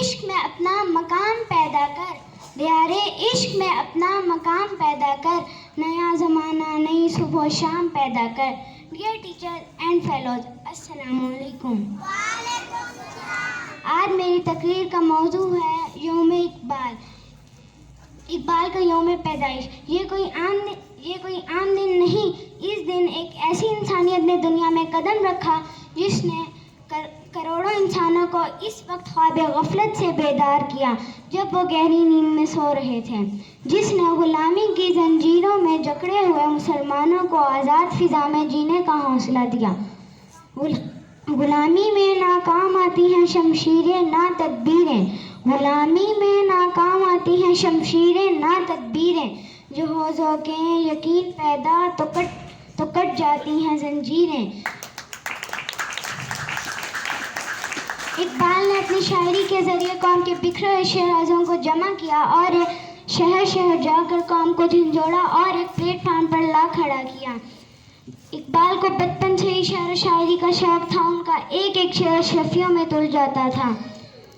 عشق میں اپنا مقام پیدا کر، دیارے عشق میں اپنا مقام پیدا کر، نیا زمانہ نئی صبح و شام پیدا کر۔ ڈیئر ٹیچر اینڈ فیلوز، السلام علیکم۔ آج میری تقریر کا موضوع ہے یوم اقبال، اقبال کا یوم پیدائش۔ یہ کوئی عام دن نہیں، اس دن ایک ایسی انسانیت نے دنیا میں قدم رکھا جس نے کروڑوں انسانوں کو اس وقت خواب غفلت سے بیدار کیا جب وہ گہری نیند میں سو رہے تھے، جس نے غلامی کی زنجیروں میں جکڑے ہوئے مسلمانوں کو آزاد فضا میں جینے کا حوصلہ دیا۔ غلامی میں ناکام آتی ہیں شمشیریں نہ تدبیریں، غلامی میں ناکام آتی ہیں شمشیریں نہ تدبیریں، جو ہو ذوقیں یقین پیدا تو کٹ جاتی ہیں زنجیریں۔ اقبال نے اپنی شاعری کے ذریعے قوم کے بکھرے ہوئے شہبازوں کو جمع کیا اور شہر شہر جا کر قوم کو جھنجھوڑا اور ایک پلیٹ فارم پر لا کھڑا کیا۔ اقبال کو بچپن سے ہی شعر و شاعری کا شوق تھا، ان کا ایک ایک شعر اشرفیوں میں تل جاتا تھا۔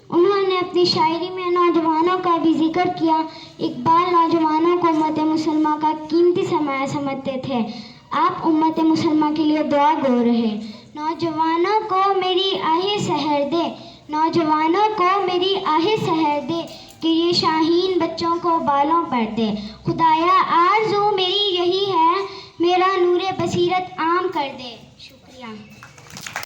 انہوں نے اپنی شاعری میں نوجوانوں کا بھی ذکر کیا۔ اقبال نوجوانوں کو امت مسلمہ کا قیمتی سرمایہ سمجھتے تھے۔ آپ امت مسلمہ کے لیے دعا گو رہے۔ نوجوانوں کو میری آہ سحر دے، نوجوانوں کو میری آہ سحر دے، کہ یہ شاہین بچوں کو بالوں پر دے۔ خدایا آرزو میری یہی ہے، میرا نور بصیرت عام کر دے۔ شکریہ۔